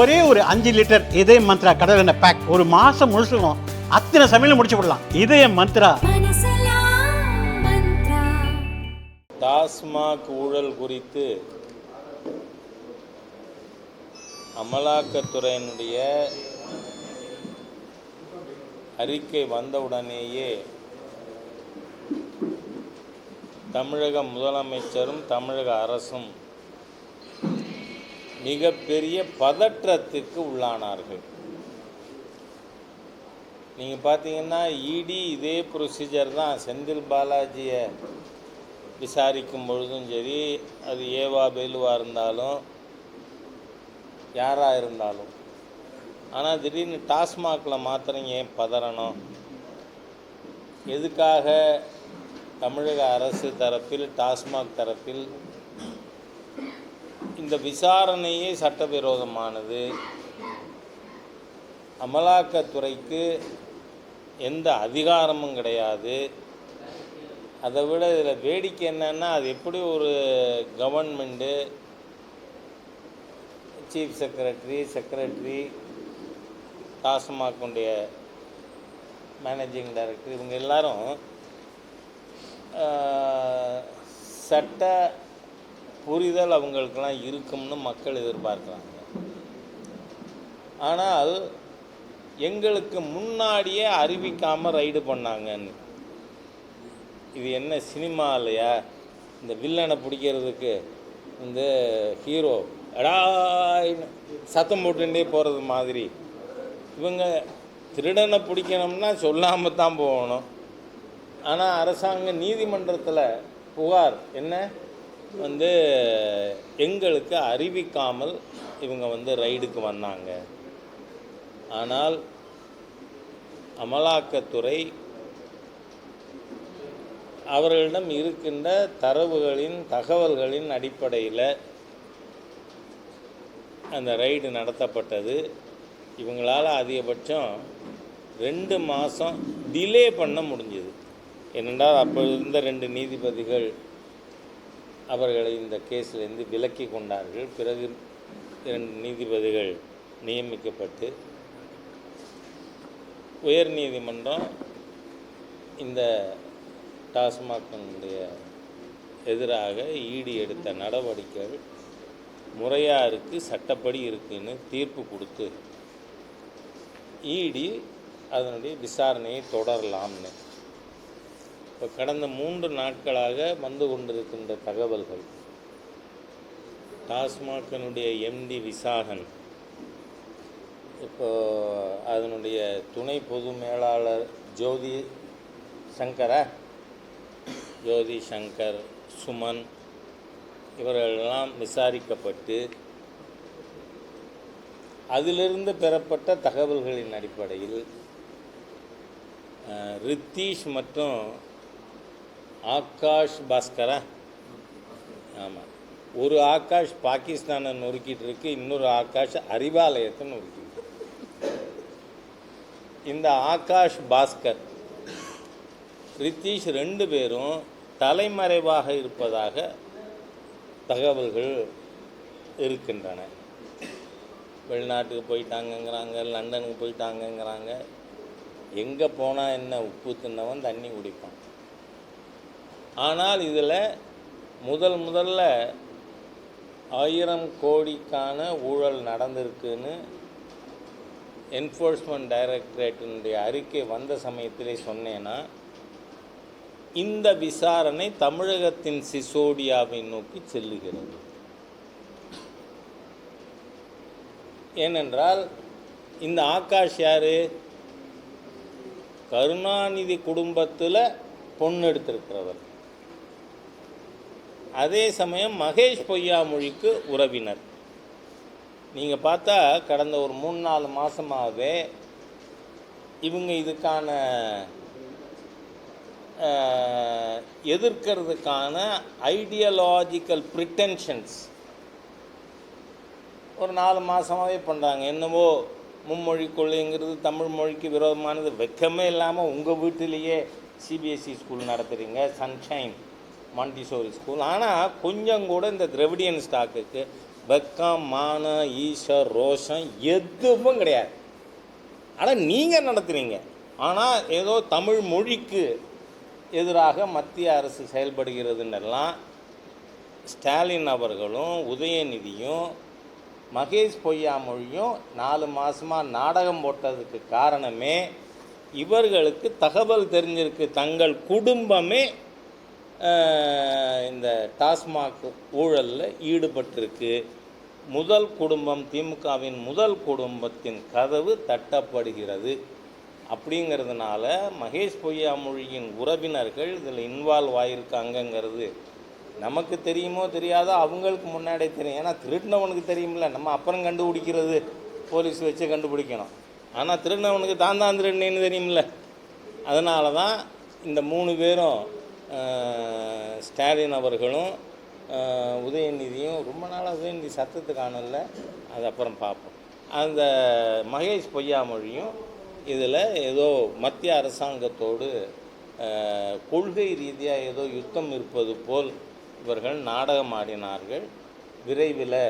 ஒரே ஒரு 5 லிட்டர் இதய மந்த்ரா கடல் எண்ணெய் பேக் ஒரு மாசம் முழுசுக்கும் அத்தனை சமையல முடிச்சு விடலாம். இதய மந்த்ரா. டாஸ்மாக் ஊழல் குறித்து அமலாக்கத்துறையினுடைய அறிக்கை வந்தவுடனேயே தமிழக முதலமைச்சரும் தமிழக அரசும் மிகப்பெரிய பதற்றத்திற்கு உள்ளானார்கள். நீங்கள் பார்த்தீங்கன்னா இடி இதே ப்ரொசீஜர் தான் செந்தில் பாலாஜியை விசாரிக்கும் பொழுதும் சரி, அது ஏவா பேலுவாக இருந்தாலும் யாராக இருந்தாலும். ஆனால் திடீர்னு டாஸ்மாகில் மாத்திரம் ஏன் பதறணும்? எதுக்காக தமிழக அரசு தரப்பில் டாஸ்மாக் தரப்பில் இந்த விசாரணையே சட்டவிரோதமானது, அமலாக்கத்துறைக்கு எந்த அதிகாரமும் கிடையாது. அதை விட இதில் வேடிக்கை என்னன்னா, அது எப்படி ஒரு கவர்மெண்ட்டு சீஃப் செக்ரட்டரி டாஸ்மாகுடைய மேனேஜிங் டைரக்டர் இவங்க எல்லாரும் சட்ட புரிதல் அவங்களுக்கெல்லாம் இருக்கும்னு மக்கள் எதிர்பார்க்குறாங்க. ஆனால் எங்களுக்கு முன்னாடியே அறிவிக்காமல் ரைடு பண்ணாங்கன்னு. இது என்ன சினிமா இல்லையா? இந்த வில்லனை பிடிக்கிறதுக்கு இந்த ஹீரோ சத்தம் போட்டுட்டே போகிறது மாதிரி இவங்க திருடனை பிடிக்கணும்னா சொல்லாமல் தான் போகணும். ஆனால் அரசாங்க நீதிமன்றத்தில் புகார் என்ன எங்களுக்கு அறிவிக்காமல் இவங்க ரைடுக்கு வந்தாங்க. ஆனால் அமலாக்கத்துறை அவர்களிடம் இருக்கின்ற தகவல்களின் அடிப்படையில் அந்த ரைடு நடத்தப்பட்டது. இவங்களால் அதிகபட்சம் 2 மாதம் டிலே பண்ண முடிஞ்சது. ஏனென்றால் அப்போ இருந்த 2 நீதிபதிகள் அவர்களை இந்த கேஸிலேருந்து விலக்கி கொண்டார்கள். பிறகு 2 நீதிபதிகள் நியமிக்கப்பட்டு உயர் நீதிமன்றம் இந்த டாஸ்மாகினுடைய எதிராக இடி எடுத்த நடவடிக்கைகள் முறையாக இருக்குது, சட்டப்படி இருக்குன்னு தீர்ப்பு கொடுத்து இடி அதனுடைய விசாரணையை தொடரலாம்னு இப்போ கடந்த 3 நாட்களாக வந்து கொண்டிருக்கின்ற தகவல்கள், டாஸ்மாகினுடைய எம்டி விசாகன், இப்போ அதனுடைய துணை பொது மேலாளர் ஜோதி சங்கர், சுமன் இவர்களெல்லாம் விசாரிக்கப்பட்டு அதிலிருந்து பெறப்பட்ட தகவல்களின் அடிப்படையில் ரித்தீஷ் மற்றும் ஆகாஷ் பாஸ்கரா, ஆமாம், ஒரு ஆகாஷ் பாகிஸ்தானை நொறுக்கிட்டு இருக்கு, இன்னொரு ஆகாஷ் அறிவாலயத்தை நொறுக்கிட்டு. இந்த ஆகாஷ் பாஸ்கர் ரித்தீஷ் 2 பேரும் தலைமறைவாக இருப்பதாக தகவல்கள் இருக்கின்றன. வெளிநாட்டுக்கு போயிட்டாங்கங்கிறாங்க, லண்டனுக்கு போயிட்டாங்கங்கிறாங்க. எங்கே போனால் என்ன, உப்பு தின்னவன் தண்ணி குடிப்பான். ஆனால் இதில் முதல்ல 1000 கோடிக்கான ஊழல் நடந்திருக்குன்னு என்ஃபோர்ஸ்மெண்ட் டைரக்டரேட்டினுடைய அறிக்கை வந்த சமயத்திலே சொன்னேன்னா, இந்த விசாரணை தமிழகத்தின் சிசோடியாவை நோக்கி செல்லுகிறது. ஏனென்றால் இந்த ஆகாஷ் யார்? கருணாநிதி குடும்பத்தில் பொண்ணு எடுத்திருக்கிறவர். அதே சமயம் மகேஷ் பொய்யாமொழிக்கு உறவினர். நீங்கள் பார்த்தா கடந்த ஒரு 3-4 மாதமாகவே இவங்க இதுக்கான எதிர்க்கிறதுக்கான ஐடியாலஜிக்கல் ப்ரிட்டென்ஷன்ஸ் ஒரு 4 மாதமாகவே பண்ணுறாங்க. என்னவோ மும்மொழி கொள்கைங்கிறது தமிழ் மொழிக்கு விரோதமானது. வெக்கமே இல்லாமல் உங்கள் வீட்டிலேயே சிபிஎஸ்சி ஸ்கூல் நடத்துகிறீங்க, சன்ஷைன் மாண்டிசோரி ஸ்கூல். ஆனால் கொஞ்சம் கூட இந்த திராவிடியன் ஸ்டாக்குக்கு வெக்கம், மானம், ஈஸ்வர், ரோஷம் எதுவும் கிடையாது. ஆனால் நீங்கள் நடத்துறீங்க. ஆனால் ஏதோ தமிழ் மொழிக்கு எதிராக மத்திய அரசு செயல்படுகிறதுன்னெல்லாம் ஸ்டாலின் அவர்களும் உதயநிதியும் மகேஷ் பொய்யாமொழியும் 4 மாதமாக நாடகம் போட்டதுக்கு காரணமே இவர்களுக்கு தகவல் தெரிஞ்சிருக்கு. தங்கள் குடும்பமே இந்த டாஸ்மாக் ஊழலில் ஈடுபட்டிருக்கு. முதல் குடும்பம், திமுகவின் முதல் குடும்பத்தின் கதவு தட்டப்படுகிறது. அப்படிங்கிறதுனால மகேஷ் பொய்யாமொழியின் உறவினர்கள் இதில் இன்வால்வ் ஆகியிருக்காங்கங்கிறது நமக்கு தெரியுமோ தெரியாதோ அவங்களுக்கு முன்னாடியே தெரியும். ஏன்னா திருடினவனுக்கு தெரியுமில்ல, நம்ம அப்புறம் கண்டுபிடிக்கிறது, போலீஸ் வச்சு கண்டுபிடிக்கணும். ஆனால் திருடினவனுக்கு தான் திருடினேன்னு தெரியுமில்ல. அதனால தான் இந்த 3 பேரும் ஸ்டாலின் அவர்களும் உதயநிதியும் ரொம்ப நாளாக உதயநிதி சத்தத்தை காணல, அது அப்புறம் பார்ப்போம். அந்த மகேஷ் பொய்யாமொழியும் இதில் ஏதோ மத்திய அரசாங்கத்தோடு கொள்கை ரீதியாக ஏதோ யுத்தம் இருப்பது போல் இவர்கள் நாடகம் ஆடினார்கள். விரைவில்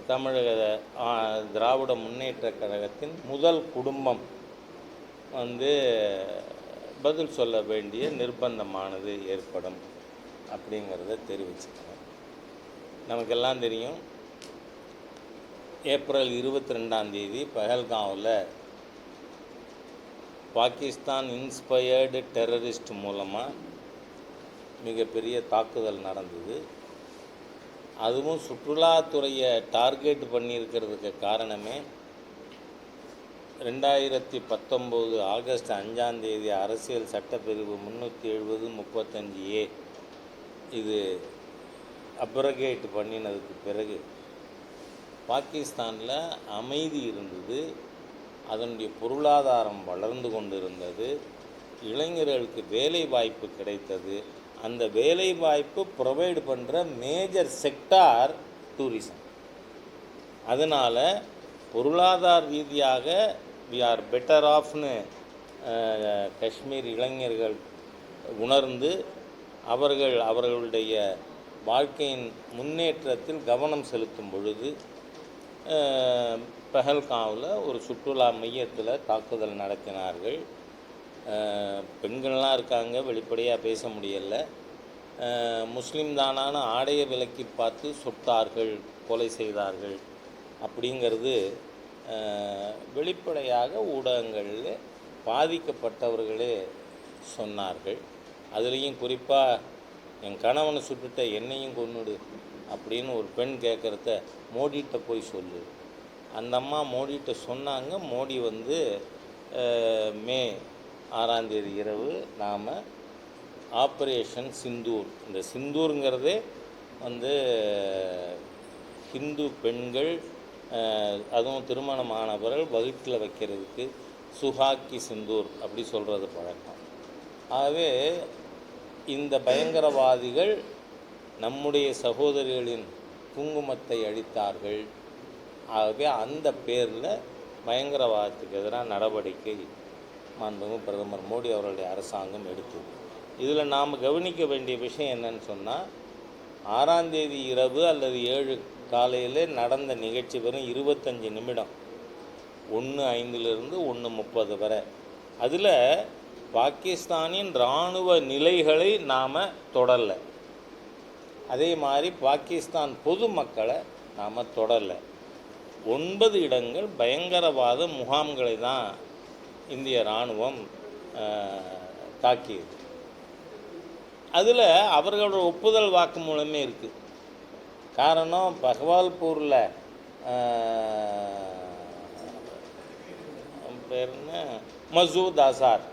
தமிழக திராவிட முன்னேற்ற கழகத்தின் முதல் குடும்பம் பதில் சொல்ல வேண்டிய நிர்பந்தமானது ஏற்படும் அப்படிங்கிறத தெரிவிச்சுக்கிறேன். நமக்கெல்லாம் தெரியும், ஏப்ரல் 22 பஹல்காவில் பாகிஸ்தான் இன்ஸ்பயர்டு டெரரிஸ்ட் மூலமாக மிகப்பெரிய தாக்குதல் நடந்தது. அதுவும் சுற்றுலாத்துறையை டார்கெட் பண்ணியிருக்கிறதுக்கு காரணமே 2019 ஆகஸ்ட் 5 அரசியல் சட்டப்பிரிவு 370-35A இது அப்ரகேட் பண்ணினதுக்கு பிறகு பாகிஸ்தானில் அமைதி இருந்தது, அதனுடைய பொருளாதாரம் வளர்ந்து கொண்டிருந்தது, இளைஞர்களுக்கு வேலை வாய்ப்பு கிடைத்தது. அந்த வேலை வாய்ப்பு ப்ரொவைடு பண்ணுற மேஜர் செக்டார் டூரிசம். அதனால் பொருளாதார ரீதியாக வி ஆர் பெட்டர் ஆஃப்னு காஷ்மீர் இளைஞர்கள் உணர்ந்து அவர்களுடைய வாழ்க்கையின் முன்னேற்றத்தில் கவனம் செலுத்தும் பொழுது பஹல்காவில் ஒரு சுற்றுலா மையத்தில் தாக்குதல் நடத்தினார்கள். பெண்கள்லாம் இருக்காங்க, வெளிப்படையாக பேச முடியலை. முஸ்லீம் தானான ஆடையை விலக்கி பார்த்து சுட்டார்கள், கொலை செய்தார்கள். அப்படிங்கிறது வெளிப்படையாக ஊடகங்களில் பாதிக்கப்பட்டவர்களே சொன்னார்கள். அதுலேயும் குறிப்பாக என் கணவனை சுட்டுட்ட என்னையும் கொன்னுடு அப்படின்னு ஒரு பெண் கேட்குறத மோடிகிட்ட போய் சொல்லு. அந்த அம்மா மோடிகிட்ட சொன்னாங்க. மோடி மே 6 இரவு நாம் ஆப்ரேஷன் சிந்தூர், இந்த சிந்தூருங்கிறதே ஹிந்து பெண்கள் அதுவும் திருமணமானவர்கள் வகுப்பில் வைக்கிறதுக்கு சுஹாக்கி சிந்தூர் அப்படி சொல்கிறது பழக்கம். ஆகவே இந்த பயங்கரவாதிகள் நம்முடைய சகோதரிகளின் குங்குமத்தை அழித்தார்கள். ஆகவே அந்த பேரில் பயங்கரவாதத்துக்கு எதிராக நடவடிக்கை மாண்புமிகு பிரதமர் மோடி அவர்களுடைய அரசாங்கம் எடுத்தது. இதில் நாம் கவனிக்க வேண்டிய விஷயம் என்னன்னு சொன்னால், 6 இரவு அல்லது 7 காலையில் நடந்த நிகழ்ச்சி வெறும் 25 நிமிடம், 1:05 1:30 வரை. அதில் பாகிஸ்தானின் இராணுவ நிலைகளை நாம் தொடரலை, அதே மாதிரி பாகிஸ்தான் பொதுமக்களை நாம் தொடரலை. 9 இடங்கள் பயங்கரவாத முகாம்களை தான் இந்திய இராணுவம் தாக்கியது. அதில் அவர்களோட ஒப்புதல் வாக்குமூலமே இருக்குது. காரணம், பஹவால்பூரில் பேர் என்ன, மசூத் அசார்,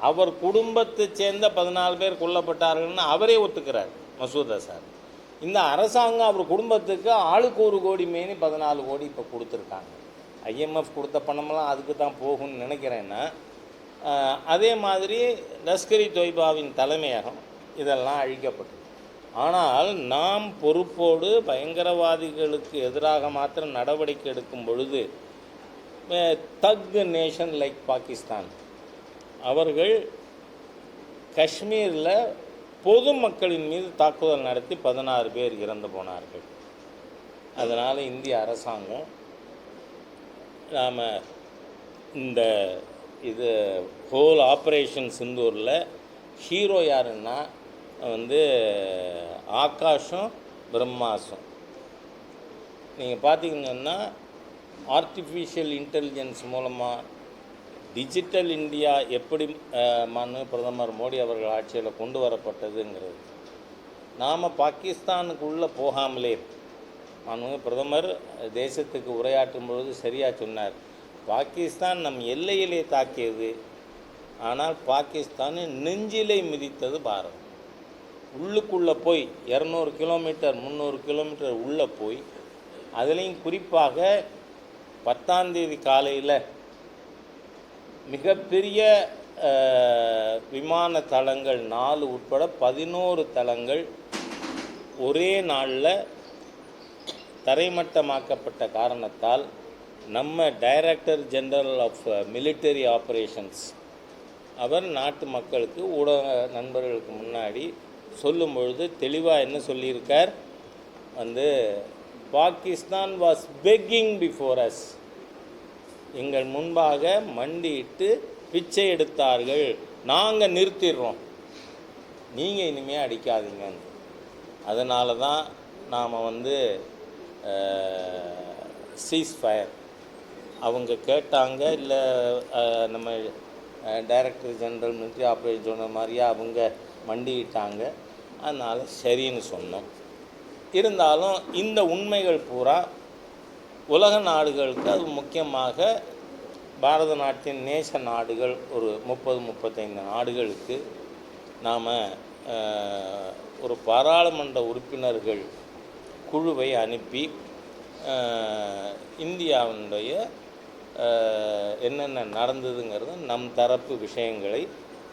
அவர் குடும்பத்தை சேர்ந்த 14 பேர் கொல்லப்பட்டார்கள்னு அவரே ஒத்துக்கிறார் மசூத் அசார். இந்த அரசாங்கம் அவர் குடும்பத்துக்கு ஆளுக்கு 1 கோடி மேனி 14 கோடி இப்போ கொடுத்துருக்காங்க. ஐஎம்எஃப் கொடுத்த பணமெல்லாம் அதுக்கு தான் போகும்னு நினைக்கிறேன்னா. அதே மாதிரி லஷ்கர்-இ தொய்பாவின் தலைமையகம் இதெல்லாம் அழிக்கப்பட்டது. ஆனால் நாம் பொறுப்போடு பயங்கரவாதிகளுக்கு எதிராக மாத்திரம் நடவடிக்கை எடுக்கும் பொழுது தக் நேஷன் லைக் பாகிஸ்தான் அவர்கள் காஷ்மீரில் பொதுமக்களின் மீது தாக்குதல் நடத்தி 16 பேர் இறந்து போனார்கள். அதனால் இந்திய அரசாங்கம் நாம் இந்த இது ஹோல் ஆப்ரேஷன் சிந்தூரில் ஹீரோ யாருன்னா வந்து ஆகாஷும் பிரம்மாஸும். நீங்கள் பார்த்தீங்கன்னா ஆர்டிஃபிஷியல் இன்டெலிஜென்ஸ் மூலமாக டிஜிட்டல் இந்தியா எப்படி பிரதமர் மோடி அவர்கள் ஆட்சியில் கொண்டு வரப்பட்டதுங்கிறது. நாம் பாகிஸ்தானுக்குள்ளே போகாமலே பிரதமர் தேசத்துக்கு உரையாற்றும் பொழுது சரியாக சொன்னார். பாகிஸ்தான் நம் எல்லையிலே தாக்கியது, ஆனால் பாகிஸ்தானை நெஞ்சிலே மிதித்தது பாரதம். உள்ளுக்குள்ளே போய் 200 கிலோமீட்டர் 300 கிலோமீட்டர் உள்ளே போய், அதுலேயும் குறிப்பாக 10ஆம் தேதி காலையில் மிகப்பெரிய விமான தளங்கள் 4 உட்பட 11 தளங்கள் ஒரே நாளில் தரைமட்டமாக்கப்பட்ட காரணத்தால் நம்ம director general of military operations அவர் நாட்டு மக்களுக்கு ஊடக நண்பர்களுக்கு முன்னாடி சொல்லும் பொழுது தெளிவாக என்ன சொல்லியிருக்கார், வந்து Pakistan was begging before us, எங்கள் முன்பாக மண்டியிட்டு பிச்சை எடுத்தார்கள், நாங்கள் நிறுத்திடுறோம், நீங்கள் இனிமேல் அடிக்காதீங்க. அதனால தான் நாம் வந்து சீஸ்ஃபயர் அவங்க கேட்டாங்க, இல்லை நம்ம டைரக்டர் ஜெனரல் மிலிட்ரி ஆப்ரேஷன் சொன்ன மாதிரியா அவங்க மண்டியிட்டாங்க, அதனால் சரின்னு சொன்னோம். இருந்தாலும் இந்த உண்மைகள் பூரா உலக நாடுகளுக்கு, அது முக்கியமாக பாரத நாட்டின் நேச நாடுகள் ஒரு 30-35 நாடுகளுக்கு நாம் ஒரு பாராளுமன்ற உறுப்பினர்கள் குழுவை அனுப்பி இந்தியாவினுடைய என்னென்ன நடந்ததுங்கிறது நம் தரப்பு விஷயங்களை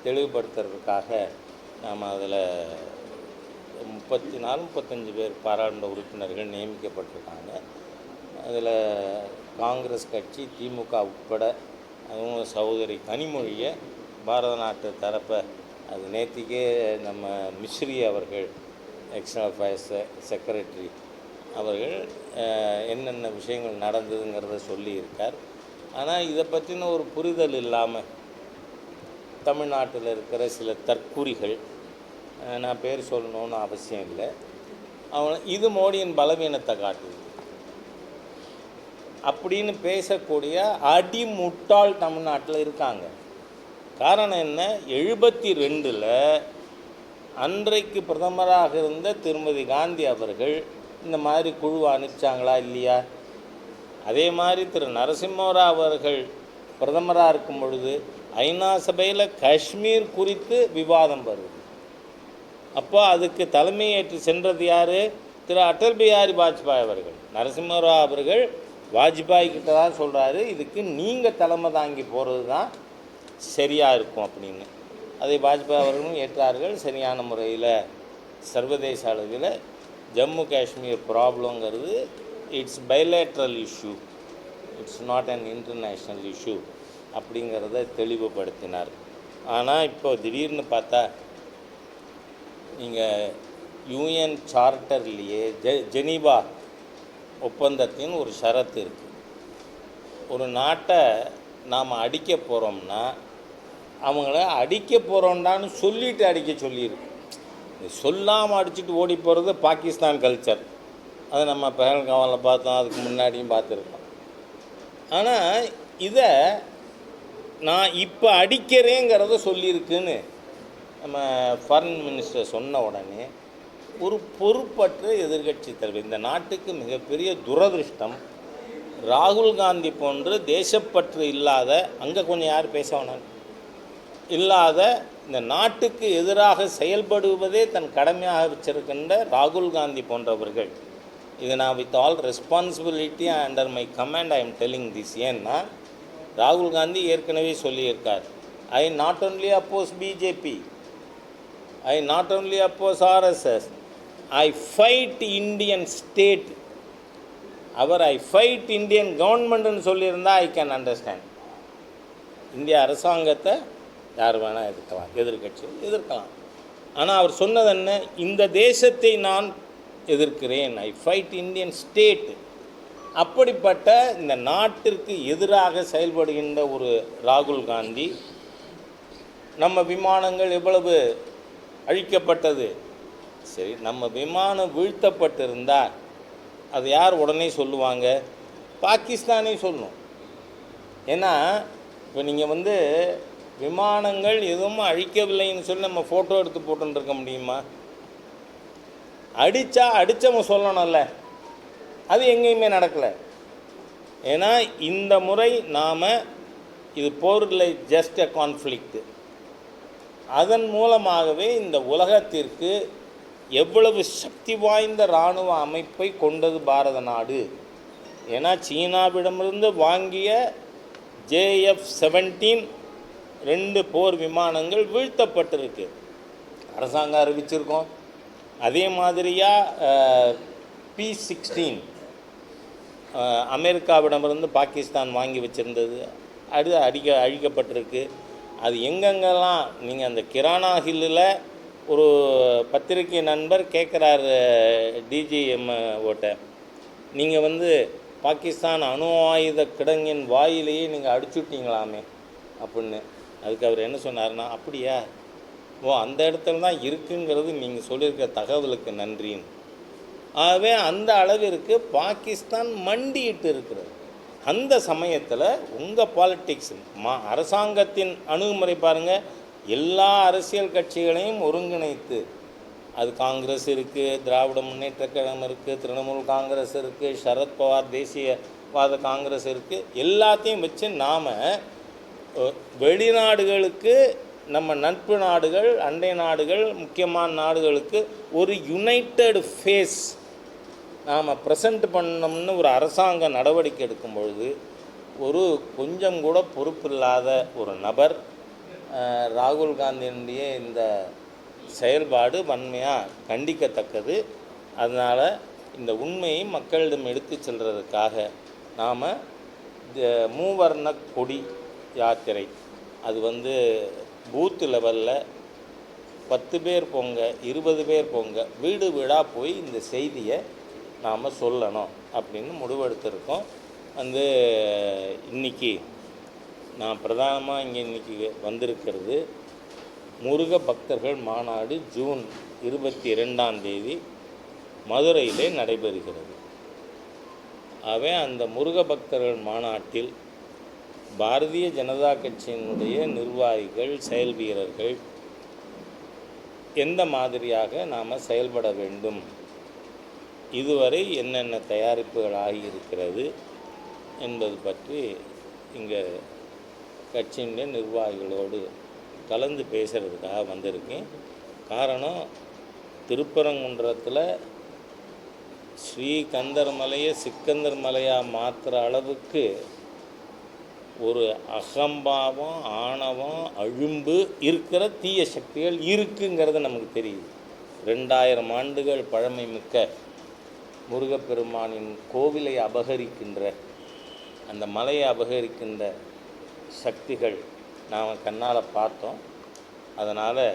தெளிவுபடுத்துறதுக்காக நாம் அதில் 34-35 பேர் பாராளுமன்ற உறுப்பினர்கள் நியமிக்கப்பட்டிருக்காங்க. அதில் காங்கிரஸ் கட்சி, திமுக உட்பட அவங்க சகோதரி கனிமொழியை பாரத நாட்டு தரப்பை அது நேற்றுக்கே நம்ம மிஸ்ரி அவர்கள் எக்ஸ்டர்னல் அஃபேர்ஸ் செக்ரட்டரி அவர்கள் என்னென்ன விஷயங்கள் நடந்ததுங்கிறத சொல்லியிருக்கார். ஆனால் இதை பற்றின ஒரு புரிதல் இல்லாமல் தமிழ்நாட்டில் இருக்கிற சில தற்குறிகள், நான் பேர் சொல்லணும்னு அவசியம் இல்லை, இது மோடியின் பலவீனத்தை காட்டுது அப்படின்னு பேசக்கூடிய அடிமுட்டாள் தமிழ்நாட்டில் இருக்காங்க. காரணம் என்ன, 72ல் அன்றைக்கு பிரதமராக இருந்த திருமதி காந்தி அவர்கள் இந்த மாதிரி குழு அனுப்பிச்சாங்களா இல்லையா? அதே மாதிரி திரு நரசிம்மராவ் அவர்கள் பிரதமராக இருக்கும் பொழுது ஐநா சபையில் காஷ்மீர் குறித்து விவாதம் வருது. அப்போ அதுக்கு தலைமையேற்று சென்றது யார்? திரு அடல் பிஹாரி வாஜ்பாய் அவர்கள். நரசிம்மராவ் அவர்கள் வாஜ்பாய் கிட்ட தான் சொல்கிறாரு, இதுக்கு நீங்கள் தலைமை தாங்கி போகிறது தான் சரியாக இருக்கும் அப்படின்னு. அதை வாஜ்பாய் அவர்களும் ஏற்றார்கள். சரியான முறையில் சர்வதேச அளவில் ஜம்மு காஷ்மீர் ப்ராப்ளங்கிறது it's bilateral issue, it's not an international issue அப்படிங்கிறத தெளிவுபடுத்தினார். ஆனால் இப்போ திடீர்னு பார்த்தா நீங்கள் யூஎன் சார்ட்டர்லேயே ஜெனீவா ஒப்பந்தத்தின் ஒரு ஷரத்து இருக்குது. ஒரு நாட்டை நாம் அடிக்க போகிறோம்னா அவங்கள அடிக்க போகிறோண்டான்னு சொல்லிவிட்டு அடிக்க சொல்லியிருக்கு. சொல்லாமல் அடிச்சுட்டு ஓடி போகிறது பாகிஸ்தான் கல்ச்சர். அதை நம்ம பஹல்காமில் பார்த்தோம், அதுக்கு முன்னாடியும் பார்த்துருக்கோம். ஆனால் இதை நான் இப்போ அடிக்கிறேங்கிறத சொல்லியிருக்குன்னு நம்ம ஃபாரின் மினிஸ்டர் சொன்ன உடனே ஒரு பொறுப்பற்ற எதிர்கட்சி தலைவர், இந்த நாட்டுக்கு மிகப்பெரிய துரதிருஷ்டம், ராகுல் காந்தி போன்று தேசப்பற்று இல்லாத, அங்கே கொஞ்சம் யார் பேசணும் இல்லாத, இந்த நாட்டுக்கு எதிராக செயல்படுவதே தன் கடமையாக வச்சிருக்கின்ற ராகுல் காந்தி போன்றவர்கள். இது நான் with all responsibility under my command I am telling this. ஏன்னா ராகுல் காந்தி ஏற்கனவே சொல்லியிருக்கார், I not only oppose BJP, I not only oppose RSS, I fight Indian state. அவர் ஐ ஃபைட் இந்தியன் கவர்மெண்ட்னு சொல்லியிருந்தால் ஐ கேன் அண்டர்ஸ்டாண்ட். இந்திய அரசாங்கத்தை யார் வேணால் எதிர்க்கலாம், எதிர்கட்சி எதிர்க்கலாம். ஆனால் அவர் சொன்னது என்ன, இந்த தேசத்தை நான் எதிர்க்கிறேன், ஐ ஃபைட் இந்தியன் ஸ்டேட். அப்படிப்பட்ட இந்த நாட்டிற்கு எதிராக செயல்படுகின்ற ஒரு ராகுல் காந்தி, நம்ம விமானங்கள் எவ்வளவு அழிக்கப்பட்டது, சரி நம்ம விமானம் வீழ்த்தப்பட்டிருந்தால் அது யார் உடனே சொல்லுவாங்க? பாகிஸ்தானே சொல்லணும். ஏன்னா இப்போ நீங்கள் விமானங்கள் எதுவும் அழிக்கவில்லைன்னு சொல்லி நம்ம ஃபோட்டோ எடுத்து போட்டுருக்க முடியுமா? அடித்தவன் சொல்லணும்ல. அது எங்கேயுமே நடக்கலை. ஏன்னா இந்த முறை நாம் இது போர் இல்லை, ஜஸ்ட் எ கான்ஃப்ளிக்ட். அதன் மூலமாகவே இந்த உலகத்திற்கு எவ்வளவு சக்தி வாய்ந்த இராணுவ அமைப்பை கொண்டது பாரத நாடு. ஏன்னா சீனாவிடமிருந்து வாங்கிய JF-17 2 போர் விமானங்கள் வீழ்த்தப்பட்டிருக்கு, அரசாங்கம் அறிவிச்சிருக்கோம். அதே மாதிரியாக P-16 அமெரிக்காவிடமிருந்து பாகிஸ்தான் வாங்கி வச்சுருந்தது, அது அழிக்கப்பட்டிருக்கு. அது எங்கெங்கெல்லாம் நீங்கள் அந்த கிரானா ஹில்லில் ஒரு பத்திரிகை நண்பர் கேட்குறாரு DGM ஓட்ட, நீங்கள் பாகிஸ்தான் அணு ஆயுத கிடங்கின் வாயிலேயே நீங்கள் அடிச்சுட்டீங்களாமே அப்படின்னு. அதுக்கு அவர் என்ன சொன்னார்னா, அப்படியா, அந்த இடத்துல தான் இருக்குங்கிறது நீங்கள் சொல்லியிருக்க தகவலுக்கு நன்றின்னு. ஆகவே அந்த அளவிற்கு பாகிஸ்தான் மண்டிட்டு இருக்கிறது. அந்த சமயத்தில் உங்கள் பாலிட்டிக்ஸ் அரசாங்கத்தின் அணுகுமுறை பாருங்கள், எல்லா அரசியல் கட்சிகளையும் ஒருங்கிணைத்து, அது காங்கிரஸ் இருக்குது, திராவிட முன்னேற்ற கழகம் இருக்குது, திரிணாமுல் காங்கிரஸ் இருக்குது, சரத்பவார் தேசியவாத காங்கிரஸ் இருக்குது, எல்லாத்தையும் வச்சு நாம் வெளிநாடுகளுக்கு, நம்ம நட்பு நாடுகள், அண்டை நாடுகள், முக்கியமான நாடுகளுக்கு ஒரு யுனைட்டட் ஃபேஸ் நாம் ப்ரெசண்ட் பண்ணோம்னு ஒரு அரசாங்க நடவடிக்கை எடுக்கும் பொழுது ஒரு கொஞ்சம் கூட பொறுப்பில்லாத ஒரு நபர் ராகுல் காந்தியினுடைய இந்த செயல்பாடு வன்மையாக கண்டிக்கத்தக்கது. அதனால் இந்த உண்மையை மக்களிடம் எடுத்து செல்வதற்காக நாம் மூவர்ண கொடி யாத்திரை, அது பூத்து லெவலில் 10 பேர் போங்க, 20 பேர் போங்க, வீடு வீடாக போய் இந்த செய்தியை நாம் சொல்லணும் அப்படின்னு முடிவெடுத்திருக்கோம். இன்றைக்கி நான் பிரதானமாக இன்றைக்கி வந்திருக்கிறது முருக பக்தர்கள் மாநாடு ஜூன் 22ஆம் தேதி மதுரையிலே நடைபெறுகிறது. ஆகவே அந்த முருக பக்தர்கள் மாநாட்டில் பாரதிய ஜனதா கட்சியினுடைய நிர்வாகிகள், செயல் வீரர்கள் எந்த மாதிரியாக நாம் செயல்பட வேண்டும், இதுவரை என்னென்ன தயாரிப்புகள் ஆகியிருக்கிறது என்பது பற்றி இங்கே கட்சியினுடைய நிர்வாகிகளோடு கலந்து பேசுகிறதுக்காக வந்திருக்கேன். காரணம், திருப்பரங்குன்றத்தில் ஸ்ரீகந்தர் மலையை சிக்கந்தர் மலையாக மாற்றுற அளவுக்கு ஒரு அகம்பாவம், ஆணவம், அழும்பு இருக்கிற தீய சக்திகள் இருக்குங்கிறது நமக்கு தெரியுது. 2000 ஆண்டுகள் பழமை மிக்க முருகப்பெருமானின் கோவிலை அபகரிக்கின்ற, அந்த மலையை அபகரிக்கின்ற சக்திகள் நாம் கண்ணால் பார்த்தோம். அதனால்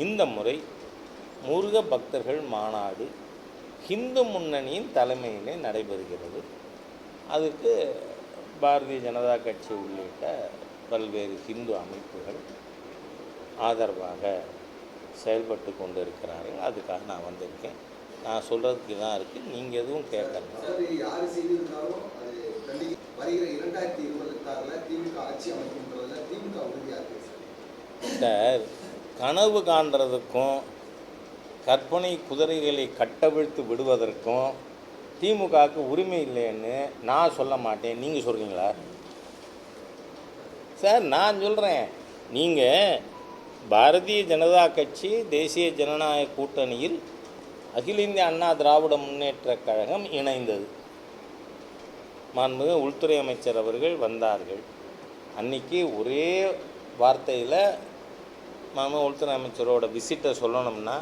இந்த முறை முருக பக்தர்கள் மாநாடு ஹிந்து முன்னணியின் தலைமையிலே நடைபெறுகிறது. அதுக்கு பாரதிய ஜனதா கட்சி உள்ளிட்ட பல்வேறு ஹிந்து அமைப்புகள் ஆதரவாக செயல்பட்டு கொண்டு இருக்கிறார்கள். அதுக்காக நான் வந்திருக்கேன். நான் சொல்கிறதுக்கு தான் இருக்குது, நீங்கள் எதுவும் கேட்கலாம். சார், கனவு காண்றதுக்கும் கற்பனை குதிரைகளை கட்டவிழ்த்து விடுவதற்கும் திமுகவுக்கு உரிமை இல்லைன்னு நான் சொல்ல மாட்டேன். நீங்கள் சொல்கிறீங்களா சார்? நான் சொல்கிறேன், நீங்கள் பாரதிய ஜனதா கட்சி தேசிய ஜனநாயக கூட்டணியில் அகில இந்திய அண்ணா திராவிட முன்னேற்ற கழகம் இணைந்தது. மாண்புமிகு உள்துறை அமைச்சர் அவர்கள் வந்தார்கள். அன்றைக்கி ஒரே வார்த்தையில் மாண்புமிகு உள்துறை அமைச்சரோட விசிட்டை சொல்லணும்னா,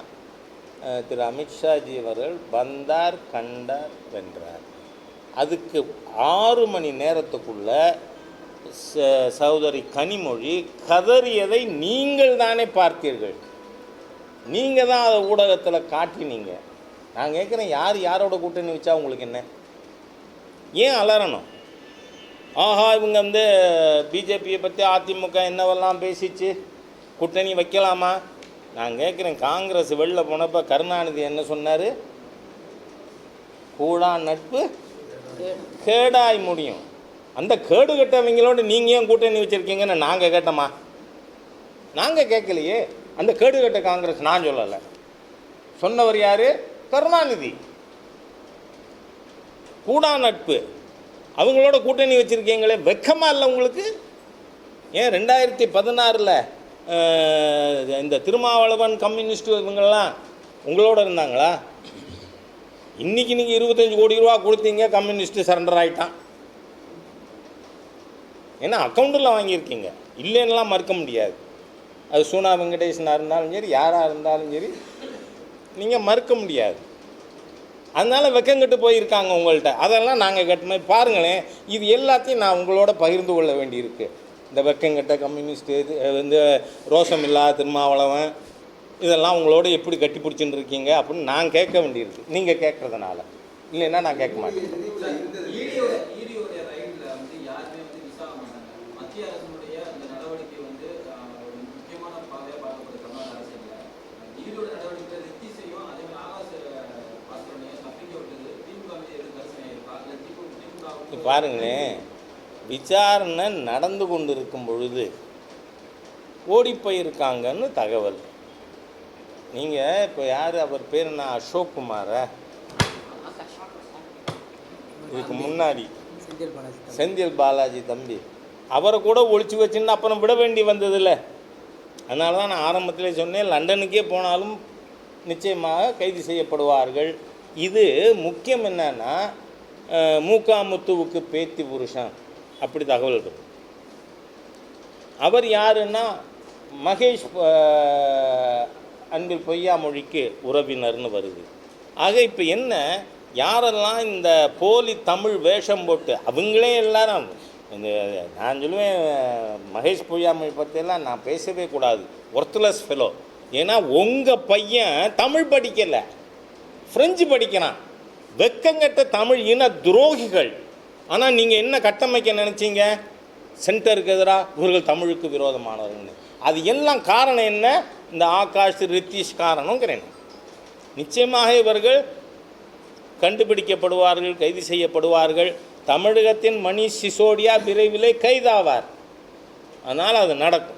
திரு அமித்ஷாஜி அவர்கள் வந்தார், கண்டார், வென்றார். அதுக்கு 6 மணி நேரத்துக்குள்ள சகோதரி கனிமொழி கதறியதை நீங்கள் தானே பார்த்தீர்கள். நீங்கள் தான் அதை ஊடகத்தில் காட்டினீங்க. நான் கேட்குறேன், யார் யாரோட கூட்டணி வச்சா உங்களுக்கு என்ன? ஏன் அலறணும்? ஆஹா, இவங்க வந்து பிஜேபியை பற்றி அதிமுக என்னவெல்லாம் பேசிச்சு, கூட்டணி வைக்கலாமா? நான் கேட்குறேன், காங்கிரஸ் வெளில போனப்போ கருணாநிதி என்ன சொன்னார்? கூடா நட்பு கேடாய் முடியும். அந்த கேடு கட்டவங்களோட நீங்கள் ஏன் கூட்டணி வச்சுருக்கீங்கன்னு நாங்கள் கேட்டோமா? நாங்கள் கேட்கலையே. அந்த கேடு கட்ட காங்கிரஸ் நான் சொல்லலை, சொன்னவர் யார்? கருணாநிதி. கூடா நட்பு, அவங்களோட கூட்டணி வச்சுருக்கீங்களே, வெக்கமாக இல்லை உங்களுக்கு? ஏன் 2016 இந்த திருமாவளவன் கம்யூனிஸ்ட் இவங்கெல்லாம் உங்களோட இருந்தாங்களா? இன்றைக்கி நீங்கள் 25 கோடி ரூபா கொடுத்தீங்க, கம்யூனிஸ்ட்டு சரண்டர் ஆகிட்டான். ஏன்னா அக்கௌண்ட்டில் வாங்கியிருக்கீங்க, இல்லைன்னெலாம் மறுக்க முடியாது. அது சூனா வெங்கடேசனாக இருந்தாலும் சரி, யாராக இருந்தாலும் சரி, நீங்கள் மறுக்க முடியாது. அதனால் வெக்கங்கிட்டு போயிருக்காங்க உங்கள்கிட்ட. அதெல்லாம் நாங்கள் கேட்டோமே. பாருங்களேன், இது எல்லாத்தையும் நான் உங்களோட பகிர்ந்து கொள்ள வேண்டியிருக்கு. இந்த வெக்கங்கிட்ட கம்யூனிஸ்ட்டு, இந்த ரோஷம் இல்லாத திருமாவளவன், இதெல்லாம் உங்களோட எப்படி கட்டி பிடிச்சின்னு இருக்கீங்க அப்படின்னு நான் கேட்க வேண்டியிருக்கு, நீங்கள் கேட்குறதுனால. இல்லைன்னா நான் கேட்க மாட்டேன். பாருங்களேன், விசாரணை நடந்து கொண்டு இருக்கும் பொழுது ஓடி போயிருக்காங்கன்னு தகவல். நீங்கள் இப்போ யார், அவர் பேர் என்ன, அசோக் குமாரா? இதுக்கு முன்னாடி செந்தில் பாலாஜி தம்பி, அவரை கூட ஒழிச்சு வச்சுன்னு அப்புறம் விட வேண்டி வந்ததில்ல. அதனால தான் நான் ஆரம்பத்திலே சொன்னேன், லண்டனுக்கே போனாலும் நிச்சயமாக கைது செய்யப்படுவார்கள். இது முக்கியம் என்னன்னா, மூக்காமுத்துவுக்கு பேத்தி புருஷன் அப்படி தகவல் இருக்கு. அவர் யாருன்னா மகேஷ் அன்பில் பொய்யாமொழிக்கு உறவினர்னு வருது. ஆக இப்போ என்ன, யாரெல்லாம் இந்த போலி தமிழ் வேஷம் போட்டு அவங்களே எல்லாரும் இந்த, நான் சொல்லுவேன், மகேஷ் பொய்யாமொழி பற்றியெல்லாம் நான் பேசவே கூடாது, ஒர்த்லெஸ் ஃபெலோ. ஏன்னா உங்கள் பையன் தமிழ் படிக்கலை, ஃப்ரெஞ்சு படிக்கிறான். வெக்கங்கட்ட தமிழ் இன துரோகிகள். ஆனால் நீங்கள் என்ன கட்டமைக்க நினச்சிங்க? சென்டருக்கு எதிராக இவர்கள் தமிழுக்கு விரோதமானவர்கள்னு. அது எல்லாம் காரணம் என்ன? இந்த ஆகாஷ் ரித்தீஷ் காரணங்கிறேன். நிச்சயமாக இவர்கள் கண்டுபிடிக்கப்படுவார்கள், கைது செய்யப்படுவார்கள். தமிழகத்தின் மணிஷ் சிசோடியா விரைவிலே கைதாவார். அதனால் அது நடக்கும்.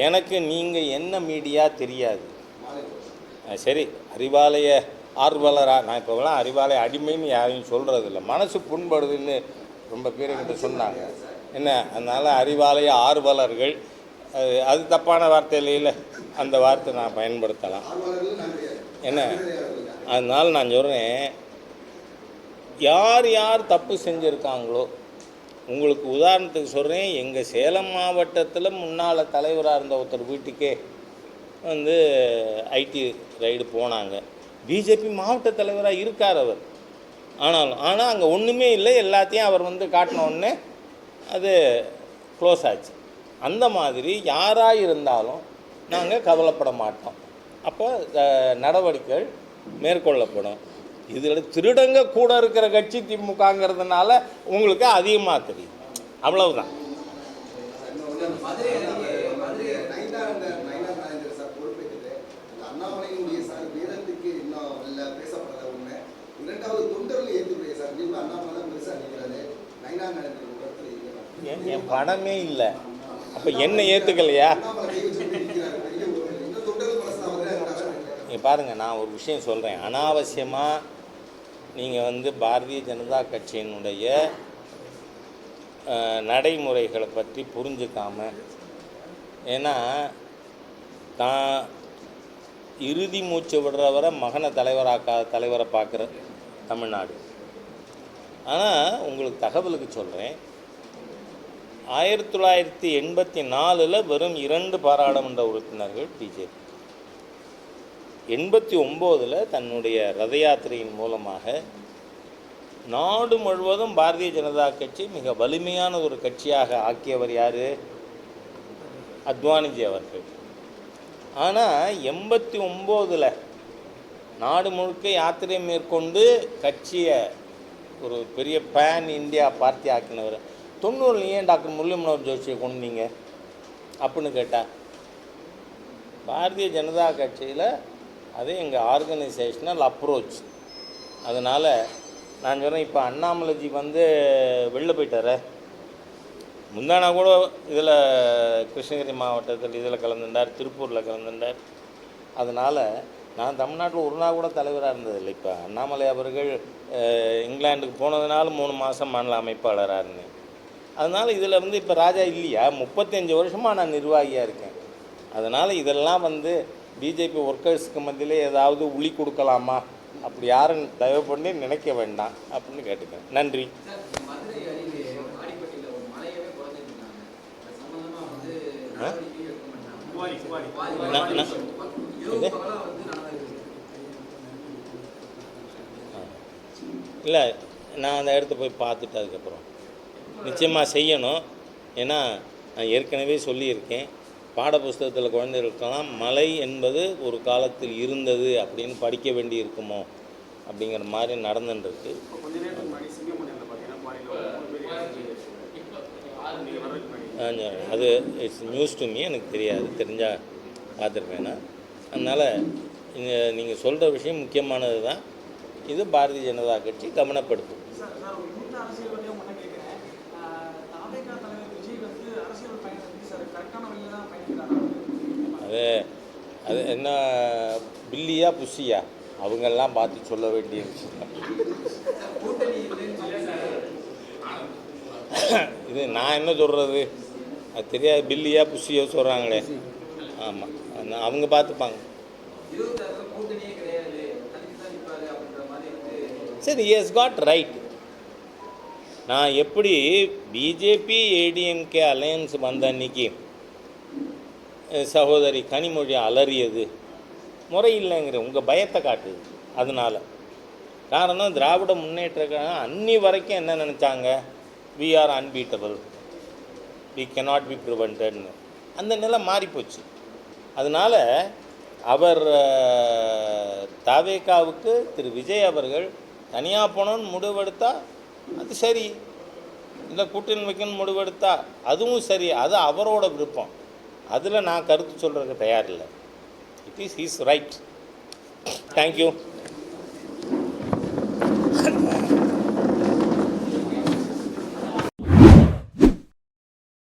எனக்கு நீங்கள் என்ன மீடியா தெரியாது. சரி, அறிவாலய ஆர்வலராக, நான் இப்போலாம் அறிவாலய அடிமைன்னு யாரையும் சொல்கிறதில்ல. மனசு புண்படுதுன்னு ரொம்ப பேர் என்கிட்ட சொன்னாங்க. என்ன, அதனால் அறிவாலய ஆர்வலர்கள், அது தப்பான வார்த்தை இல்லையில, அந்த வார்த்தை நான் பயன்படுத்தலாம். என்ன, அதனால் நான் சொல்கிறேன், யார் யார் தப்பு செஞ்சுருக்காங்களோ, உங்களுக்கு உதாரணத்துக்கு சொல்கிறேன், எங்கள் சேலம் மாவட்டத்தில் முன்னாள் தலைவராக இருந்த ஒருத்தர் வீட்டுக்கே வந்து ஐடி ரைடு போனாங்க. பிஜேபி மாவட்ட தலைவராக இருக்கார் அவர். ஆனால் அங்கே ஒன்றுமே இல்லை, எல்லாத்தையும் அவர் வந்து காட்டினோடனே அது க்ளோஸ் ஆச்சு. அந்த மாதிரி யாராக இருந்தாலும் நாங்கள் கவலைப்பட மாட்டோம். அப்போ நடவடிக்கைகள் மேற்கொள்ளப்படும். இதில் திருடங்க கூட இருக்கிற கட்சி திமுகங்கிறதுனால உங்களுக்கு அதிகமாக தெரியும், அவ்வளவுதான். என் படமே இல்லை, அப்போ என்ன ஏற்றுக்கலையா? நீங்கள் பாருங்கள், நான் ஒரு விஷயம் சொல்கிறேன். அனாவசியமாக நீங்கள் வந்து பாரதிய ஜனதா கட்சியினுடைய நடைமுறைகளை பற்றி புரிஞ்சுக்காமல், ஏன்னா தான் இறுதி மூச்சு விடுறவரை மகனை தலைவரை பார்க்குற தமிழ்நாடு. ஆனால் உங்களுக்கு தகவலுக்கு சொல்கிறேன், 1984 வெறும் 2 பாராளுமன்ற உறுப்பினர்கள் பிஜேபி, 89 தன்னுடைய ரத யாத்திரையின் மூலமாக நாடு முழுவதும் பாரதிய ஜனதா கட்சி மிக வலிமையான ஒரு கட்சியாக ஆக்கியவர் யார்? அத்வானிஜி அவர்கள். ஆனால் 89 நாடு முழுக்க யாத்திரை மேற்கொண்டு கட்சியை ஒரு பெரிய பேன் இந்தியா பார்ட்டி ஆக்கினவர் 90 ஏன் டாக்டர் முரளி மனோகர் ஜோஷியை கொண்டீங்க அப்படின்னு கேட்டால், பாரதிய ஜனதா கட்சியில் அது எங்கள் ஆர்கனைசேஷனல் அப்ரோச். அதனால் நான் சொல்கிறேன், இப்போ அண்ணாமலைஜி வெளில போயிட்டார, முந்தானா கூட இதில் கிருஷ்ணகிரி மாவட்டத்தில் இதில் கலந்துட்டார், திருப்பூரில் கலந்துட்டார். அதனால் நான் தமிழ்நாட்டில் ஒரு நாள் கூட தலைவராக இருந்ததில்லை. இப்போ அண்ணாமலை அவர்கள் இங்கிலாந்துக்கு போனதுனால 3 மாதம் மாநில அமைப்பாளராக இருந்தேன். அதனால் இதில் இப்போ ராஜா இல்லையா, 35 வருஷமாக நான் நிர்வாகியாக இருக்கேன். அதனால் இதெல்லாம் பிஜேபி ஒர்க்கர்ஸுக்கு மத்தியிலே ஏதாவது உளி கொடுக்கலாமா, அப்படி யாரும் தயவு பண்ணி நினைக்க வேண்டாம் அப்படின்னு கேட்டுக்கிறேன். நன்றி. இல்லை, நான் அந்த இடத்த போய் பார்த்துட்டு அதுக்கப்புறம் நிச்சயமாக செய்யணும். ஏன்னா நான் ஏற்கனவே சொல்லியிருக்கேன், பாடப்புஸ்தகத்தில் குழந்தைகளுக்கெல்லாம் மலை என்பது ஒரு காலத்தில் இருந்தது அப்படின்னு படிக்க வேண்டி இருக்குமோ அப்படிங்கிற மாதிரி நடந்துட்டுருக்கு. அது இட்ஸ் நியூஸ் டு மீ, எனக்கு தெரியாது, தெரிஞ்சால் பார்த்துருப்பேன்னா. அதனால் நீங்கள் சொல்கிற விஷயம் முக்கியமானது தான். இது பாரதிய ஜனதா கட்சி கவனப்படுத்தும். அது என்ன பில்லியா புஷியா அவங்கெல்லாம் பார்த்து சொல்ல வேண்டிய விஷயம். இது நான் என்ன சொல்கிறது, அது தெரியாது. பில்லியா புஷியோ சொல்கிறாங்களே, ஆமாம், அவங்க பார்த்துப்பாங்க. சரி, எஸ் காட் ரைட். நான் எப்படி பிஜேபி ஏடிஎம்கே அலையன்ஸ் வந்த அன்னைக்கு சகோதரி கனிமொழி அலறியது முறையில்லைங்கிற உங்கள் பயத்தை காட்டுது. அதனால் காரணம், திராவிட முன்னேற்ற கழகம் அன்னி வரைக்கும் என்ன நினச்சாங்க, we are unbeatable, we cannot be ப்ரிவெண்டட்னு. அந்த நிலை மாறிப்போச்சு. அதனால் அவர் தாவேகாவுக்கு திரு விஜய் அவர்கள் தனியாக போனோன்னு முடிவெடுத்தால் அது சரி, இல்லை கூட்டணி வைக்கணும்னு முடிவெடுத்தா அதுவும் சரி, அது அவரோட விருப்பம். அதில் நான் கருத்து சொல்கிறதுக்கு தயாரில்லை. It is he's right. Thank you.